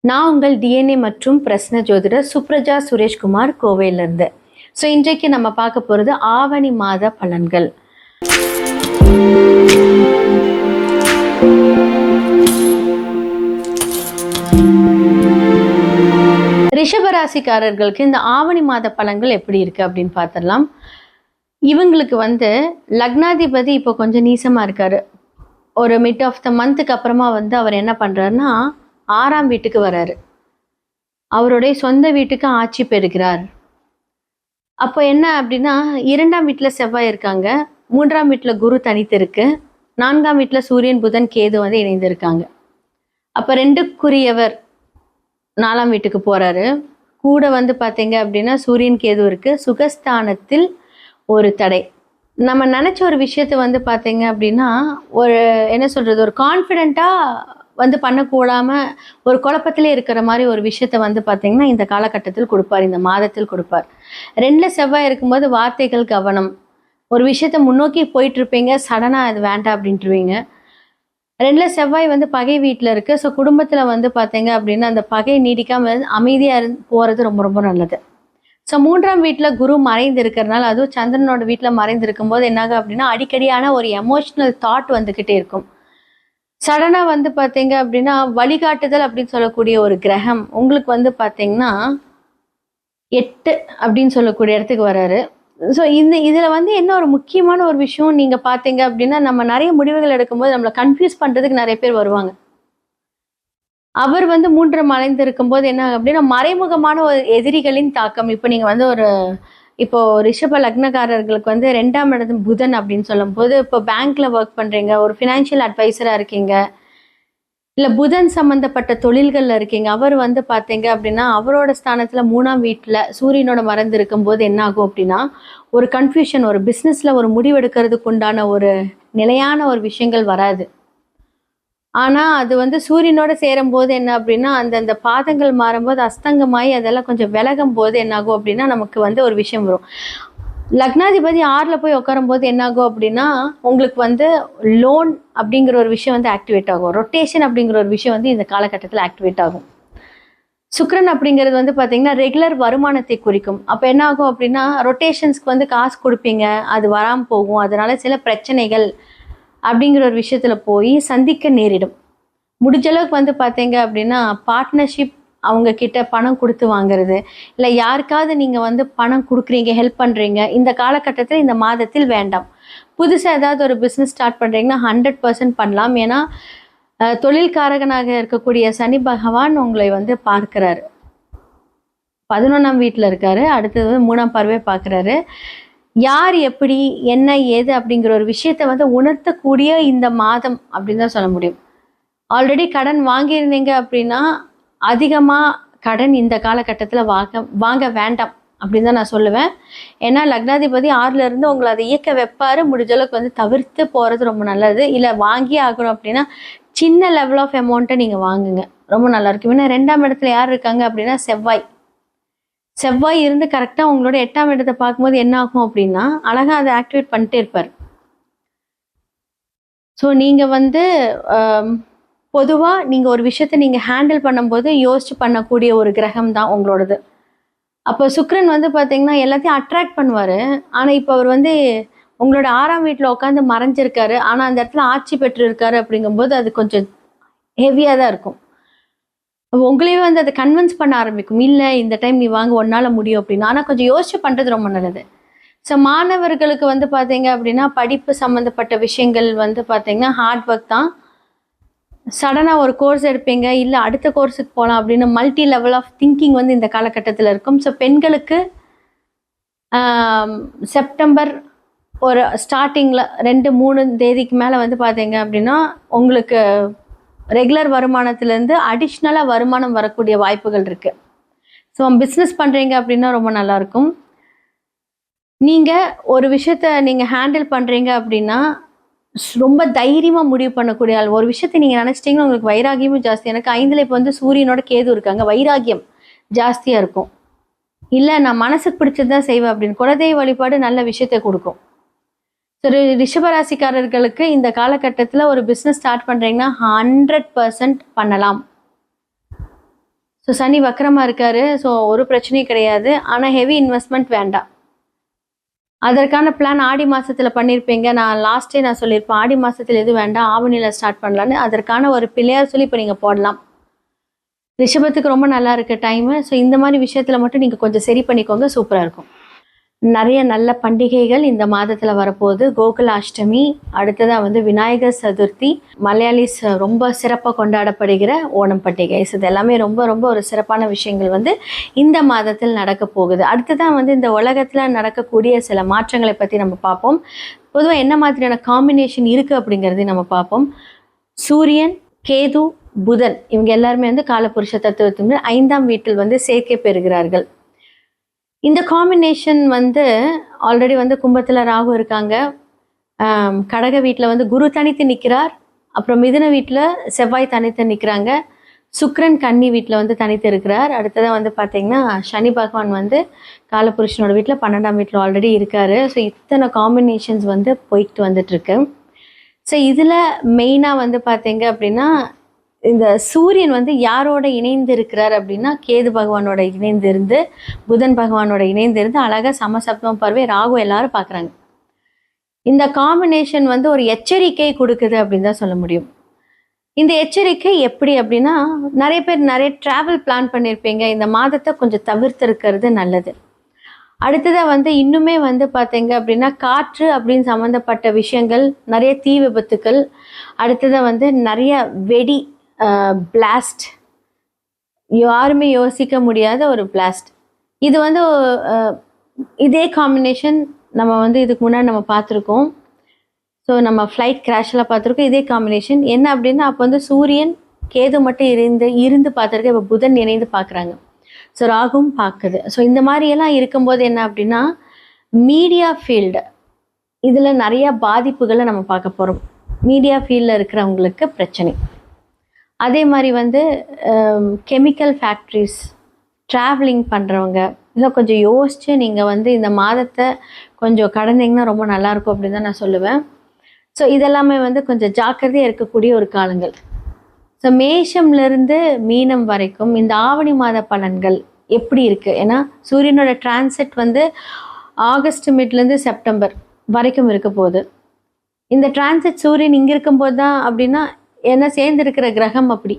நான் உங்கள் டிஎன்ஏ மற்றும் பிரஸ்ன ஜோதிடர் சுப்ரஜா சுரேஷ்குமார் கோவையிலிருந்து. இன்றைக்கு நம்ம பார்க்க போகிறது ஆவணி மாத பலன்கள். ரிஷபராசிக்காரர்களுக்கு இந்த ஆவணி மாத பலன்கள் எப்படி இருக்கு அப்படின்னு பார்த்துடலாம். இவங்களுக்கு லக்னாதிபதி இப்போ கொஞ்சம் நீசமாக இருக்காரு. ஒரு மிட் ஆஃப் த மந்த்துக்கு அப்புறமா அவர் என்ன பண்ணுறாருன்னா 6ஆம் வீட்டுக்கு வராரு. அவருடைய சொந்த வீட்டுக்கு ஆட்சி பெறுகிறார். அப்போ என்ன அப்படின்னா 2ஆம் வீட்டில் செவ்வாய் இருக்காங்க, 3ஆம் வீட்டில் குரு தனித்து இருக்கு, 4ஆம் வீட்டில் சூரியன் புதன் கேது இணைந்திருக்காங்க. அப்போ 2க்குரியவர் 4ஆம் வீட்டுக்கு போறாரு. கூட பார்த்தீங்க அப்படின்னா சூரியன் கேது இருக்கு. சுகஸ்தானத்தில் ஒரு தடை. நம்ம நினச்ச ஒரு விஷயத்தை பார்த்தீங்க அப்படின்னா ஒரு என்ன சொல்கிறது, ஒரு கான்ஃபிடெண்ட்டாக பண்ணக்கூடாமல் ஒரு குழப்பத்திலே இருக்கிற மாதிரி ஒரு விஷயத்தை பார்த்தீங்கன்னா இந்த காலகட்டத்தில் கொடுப்பார், இந்த மாதத்தில் கொடுப்பார். 2ல் செவ்வாய் இருக்கும்போது வார்த்தைகள் கவனம். ஒரு விஷயத்தை முன்னோக்கி போயிட்டுருப்பீங்க, சடனாக அது வேண்டாம் அப்படின்ட்டுருவீங்க. 2ல் செவ்வாய் பகை வீட்டில் இருக்குது. ஸோ குடும்பத்தில் பார்த்தீங்க அப்படின்னா அந்த பகை நீடிக்காமல் அமைதியாக போகிறது ரொம்ப ரொம்ப நல்லது. ஸோ 3ஆம் வீட்டில் குரு மறைந்து இருக்கிறதுனால, அதுவும் சந்திரனோட வீட்டில் மறைந்து இருக்கும்போது என்னாகும் அப்படின்னா அடிக்கடியான ஒரு எமோஷ்னல் தாட் வந்துக்கிட்டே இருக்கும். சடனாக பார்த்தீங்க அப்படின்னா வழிகாட்டுதல் அப்படின்னு சொல்லக்கூடிய ஒரு கிரகம் உங்களுக்கு பார்த்தீங்கன்னா 8 அப்படின்னு சொல்லக்கூடிய இடத்துக்கு வராரு. ஸோ இதில் என்ன ஒரு முக்கியமான ஒரு விஷயம் நீங்கள் பார்த்தீங்க அப்படின்னா, நம்ம நிறைய முடிவுகள் எடுக்கும்போது நம்மளை கன்ஃபியூஸ் பண்ணுறதுக்கு நிறைய பேர் வருவாங்க. அவர் 3 மறைந்து இருக்கும்போது என்ன அப்படின்னா மறைமுகமான ஒரு எதிரிகளின் தாக்கம். இப்போ நீங்கள் இப்போ ரிஷப லக்னக்காரர்களுக்கு 2ஆம் இடம் புதன் அப்படின்னு சொல்லும்போது, இப்போ பேங்க்ல ஒர்க் பண்றீங்க, ஒரு ஃபினான்ஷியல் அட்வைசரா இருக்கீங்க, இல்லை புதன் சம்பந்தப்பட்ட தொழில்கள்ல இருக்கீங்க, அவர் பார்த்தீங்க அப்படின்னா அவரோட ஸ்தானத்துல 3ஆம் வீட்டில் சூரியனோட மறைந்து இருக்கும்போது என்ன ஆகும் அப்படின்னா ஒரு கன்ஃபியூஷன், ஒரு பிஸ்னஸ்ல ஒரு முடிவெடுக்கிறதுக்கு உண்டான ஒரு நிலையான ஒரு விஷயங்கள் வராது. ஆனால் அது சூரியனோட சேரும்போது என்ன அப்படின்னா அந்தந்த பாதங்கள் மாறும்போது அஸ்தங்கமாகி அதெல்லாம் கொஞ்சம் விலகும் போது என்னாகும் அப்படின்னா நமக்கு ஒரு விஷயம் வரும். லக்னாதிபதி 6ல் போய் உட்காரும் போது என்னாகும் அப்படின்னா உங்களுக்கு லோன் அப்படிங்கிற ஒரு விஷயம் ஆக்டிவேட் ஆகும். ரொட்டேஷன் அப்படிங்கிற ஒரு விஷயம் இந்த காலகட்டத்தில் ஆக்டிவேட் ஆகும். சுக்கிரன் அப்படிங்கிறது பார்த்தீங்கன்னா ரெகுலர் வருமானத்தை குறிக்கும். அப்போ என்ன ஆகும் அப்படின்னா ரொட்டேஷன்ஸ்க்கு காசு கொடுப்பீங்க, அது வராமல் போகும். அதனால சில பிரச்சனைகள் அப்படிங்கிற ஒரு விஷயத்தில் போய் சந்திக்க நேரிடும். முடிஞ்ச அளவுக்கு பார்த்தீங்க அப்படின்னா பார்ட்னர்ஷிப், அவங்க கிட்ட பணம் கொடுத்து வாங்குறது, இல்லை யாருக்காவது நீங்கள் பணம் கொடுக்குறீங்க, ஹெல்ப் பண்ணுறீங்க, இந்த காலகட்டத்தில் இந்த மாதத்தில் வேண்டாம். புதுசாக ஏதாவது ஒரு பிஸ்னஸ் ஸ்டார்ட் பண்ணுறீங்கன்னா 100% பண்ணலாம். ஏன்னா தொழில்காரகனாக இருக்கக்கூடிய சனி பகவான் உங்களை பார்க்குறாரு. 11ஆம் வீட்டில் இருக்காரு, அடுத்தது 3ஆம் பார்வை பார்க்குறாரு. யார் எப்படி என்ன ஏது அப்படிங்கிற ஒரு விஷயத்தை உணர்த்தக்கூடிய இந்த மாதம் அப்படின்னு தான் சொல்ல முடியும். ஆல்ரெடி கடன் வாங்கியிருந்தீங்க அப்படின்னா அதிகமாக கடன் இந்த காலகட்டத்தில் வாங்க வேண்டாம் அப்படின்னு தான் நான் சொல்லுவேன். ஏன்னா லக்னாதிபதி 6ல் இருந்து உங்களை அதை இயக்க வைப்பார். முடிஞ்ச அளவுக்கு தவிர்த்து போகிறது ரொம்ப நல்லது. இல்லை வாங்கி ஆகணும் அப்படின்னா சின்ன லெவல் ஆஃப் அமௌண்ட்டை நீங்கள் வாங்குங்க, ரொம்ப நல்லாயிருக்கும். ஏன்னா 2ஆம் இடத்துல யார் இருக்காங்க அப்படின்னா செவ்வாய் இருந்து கரெக்டாக உங்களோட 8ஆம் இடத்தை பார்க்கும்போது என்ன ஆகும் அப்படின்னா அழகாக அதை ஆக்டிவேட் பண்ணிட்டே இருப்பார். ஸோ நீங்கள் பொதுவாக நீங்கள் ஒரு விஷயத்தை நீங்கள் ஹேண்டில் பண்ணும்போது யோசிச்சு பண்ணக்கூடிய ஒரு கிரகம் தான் உங்களோடது. அப்போ சுக்கிரன் பார்த்தீங்கன்னா எல்லாத்தையும் அட்ராக்ட் பண்ணுவார். ஆனால் இப்போ அவர் உங்களோட 6ஆம் வீட்டில் உட்காந்து மறைஞ்சிருக்காரு. ஆனால் அந்த இடத்துல ஆட்சி பெற்று இருக்காரு. அப்படிங்கும்போது அது கொஞ்சம் ஹெவியாக தான் இருக்கும். உங்களையே அதை கன்வின்ஸ் பண்ண ஆரம்பிக்கும். இல்லை இந்த டைம் நீ வாங்க, ஒன்னால் முடியும் அப்படின்னு. ஆனால் கொஞ்சம் யோசிச்சு பண்ணுறது ரொம்ப நல்லது. ஸோ மாணவர்களுக்கு பார்த்தீங்க அப்படின்னா படிப்பு சம்மந்தப்பட்ட விஷயங்கள் பார்த்தீங்கன்னா ஹார்ட் ஒர்க் தான். சடனாக ஒரு கோர்ஸ் எடுப்பீங்க, இல்லை அடுத்த கோர்ஸுக்கு போகலாம் அப்படின்னு மல்டி லெவல் ஆஃப் திங்கிங் இந்த காலகட்டத்தில் இருக்கும். ஸோ பெண்களுக்கு செப்டம்பர் ஒரு ஸ்டார்டிங்கில் 2-3 தேதிக்கு மேலே பார்த்தீங்க அப்படின்னா உங்களுக்கு ரெகுலர் வருமானத்துலேருந்து அடிஷ்னலாக வருமானம் வரக்கூடிய வாய்ப்புகள் இருக்குது. ஸோ பிஸ்னஸ் பண்ணுறீங்க அப்படின்னா ரொம்ப நல்லாயிருக்கும். நீங்கள் ஒரு விஷயத்த நீங்கள் ஹேண்டில் பண்ணுறீங்க அப்படின்னா ரொம்ப தைரியமாக முடிவு பண்ணக்கூடிய ஆள். ஒரு விஷயத்தை நீங்கள் நினச்சிட்டிங்கன்னா உங்களுக்கு வைராகியமும் ஜாஸ்தி. எனக்கு 5ல் இப்போ சூரியனோட கேது இருக்காங்க, வைராகியம் ஜாஸ்தியாக இருக்கும். இல்லை நான் மனசுக்கு பிடிச்சது தான் செய்வேன் அப்படின்னு குலதெய்வ வழிபாடு நல்ல விஷயத்தை கொடுக்கும். சரி, ரிஷபராசிக்காரர்களுக்கு இந்த காலகட்டத்தில் ஒரு பிஸ்னஸ் ஸ்டார்ட் பண்ணுறீங்கன்னா 100% பண்ணலாம். ஸோ சனி வக்கரமாக இருக்காரு. ஸோ ஒரு பிரச்சனையும் கிடையாது. ஆனால் ஹெவி இன்வெஸ்ட்மெண்ட் வேண்டாம். அதற்கான பிளான் ஆடி மாதத்தில் பண்ணியிருப்பீங்க. நான் சொல்லியிருப்பேன், ஆடி மாதத்தில் எதுவும் வேண்டாம், ஆவணியில் ஸ்டார்ட் பண்ணலான்னு. அதற்கான ஒரு பிள்ளையார் சொல்லி இப்போ நீங்கள் போடலாம். ரிஷபத்துக்கு ரொம்ப நல்லா இருக்க டைமு. ஸோ இந்த மாதிரி விஷயத்தில் மட்டும் நீங்கள் கொஞ்சம் சரி பண்ணிக்கோங்க, சூப்பராக இருக்கும். நிறைய நல்ல பண்டிகைகள் இந்த மாதத்தில் வரப்போகுது. கோகுல அஷ்டமி, அடுத்ததாக வந்து விநாயகர் சதுர்த்தி, மலையாளிஸ் ரொம்ப சிறப்பாக கொண்டாடப்படுகிற ஓணம் பண்டிகை. ஸோ இது எல்லாமே ரொம்ப ரொம்ப ஒரு சிறப்பான விஷயங்கள் வந்து இந்த மாதத்தில் நடக்க போகுது. அடுத்ததான் வந்து இந்த உலகத்தில் நடக்கக்கூடிய சில மாற்றங்களை பற்றி நம்ம பார்ப்போம். பொதுவாக என்ன மாதிரியான காம்பினேஷன் இருக்குது அப்படிங்கிறதையும் நம்ம பார்ப்போம். சூரியன், கேது, புதன் இவங்க எல்லாருமே வந்து காலபுருஷ தத்துவத்தின் 5ஆம் வீட்டில் வந்து சேர்க்கை பெறுகிறார்கள். இந்த காம்பினேஷன் வந்து ஆல்ரெடி வந்து கும்பத்தில் ராகு இருக்காங்க, கடக வீட்டில் வந்து குரு தனித்து நிற்கிறார், அப்புறம் மிதுன வீட்டில் செவ்வாய் தனித்து நிற்கிறாங்க, சுக்கிரன் கன்னி வீட்டில் வந்து தனித்து இருக்கிறார். அடுத்ததாக வந்து பார்த்திங்கன்னா சனி பகவான் வந்து காலபுருஷனோட வீட்டில் 12ஆம் வீட்டில் ஆல்ரெடி இருக்கார். ஸோ இத்தனை காம்பினேஷன்ஸ் வந்து போய்கிட்டு வந்துட்டுருக்கு. ஸோ இதில் மெயினாக வந்து பார்த்தீங்க அப்படின்னா இந்த சூரியன் வந்து யாரோட இணைந்து இருக்கிறார் அப்படின்னா கேது பகவானோட இணைந்து இருந்து, புதன் பகவானோட இணைந்து இருந்து அழகாக சமசப்தம பார்வை ராகு எல்லாரும் பார்க்குறாங்க. இந்த காம்பினேஷன் வந்து ஒரு எச்சரிக்கை கொடுக்குது அப்படின்னு தான் சொல்ல முடியும். இந்த எச்சரிக்கை எப்படி அப்படின்னா, நிறைய பேர் நிறைய ட்ராவல் பிளான் பண்ணியிருப்பீங்க. இந்த மாதத்தை கொஞ்சம் தவிர்த்திருக்கிறது நல்லது. அடுத்ததாக வந்து இன்னுமே வந்து பார்த்தீங்க அப்படின்னா காற்று அப்படின்னு சம்மந்தப்பட்ட விஷயங்கள், நிறைய தீ விபத்துக்கள், அடுத்ததாக வந்து நிறைய வெடி பிளாஸ்ட், யாருமே யோசிக்க முடியாத ஒரு பிளாஸ்ட். இது வந்து இதே காம்பினேஷன் நம்ம வந்து இதுக்கு முன்னாடி நம்ம பார்த்துருக்கோம். ஸோ நம்ம ஃப்ளைட் கிராஷெலாம் பார்த்துருக்கோம். இதே காம்பினேஷன் என்ன அப்படின்னா, அப்போ வந்து சூரியன் கேது மட்டும் இருந்து பார்த்துருக்கு, இப்போ புதன் இணைந்து பார்க்குறாங்க. ஸோ ராகும் பார்க்குது. ஸோ இந்த மாதிரியெல்லாம் இருக்கும்போது என்ன அப்படின்னா, மீடியா ஃபீல்டு இதில் நிறையா பாதிப்புகளை நம்ம பார்க்க போகிறோம். மீடியா ஃபீல்டில் இருக்கிறவங்களுக்கு பிரச்சனை. அதே மாதிரி வந்து கெமிக்கல் ஃபேக்ட்ரிஸ், ட்ராவலிங் பண்ணுறவங்க இதெல்லாம் கொஞ்சம் யோசித்து நீங்கள் வந்து இந்த மாதத்தை கொஞ்சம் கடந்தீங்கன்னா ரொம்ப நல்லாயிருக்கும் அப்படின்னு தான் நான் சொல்லுவேன். ஸோ இதெல்லாமே வந்து கொஞ்சம் ஜாக்கிரதையாக இருக்கக்கூடிய ஒரு காலங்கள். ஸோ மேஷம்லேருந்து மீனம் வரைக்கும் இந்த ஆவணி மாத பலன்கள் எப்படி இருக்குது? ஏன்னா சூரியனோட டிரான்சிட் வந்து ஆகஸ்ட் மிட்லேருந்து செப்டம்பர் வரைக்கும் இருக்க போகுது. இந்த டிரான்சிட் சூரியன் இங்கே இருக்கும்போது தான் அப்படின்னா என்ன சேர்ந்துருக்கிற கிரகம் அப்படி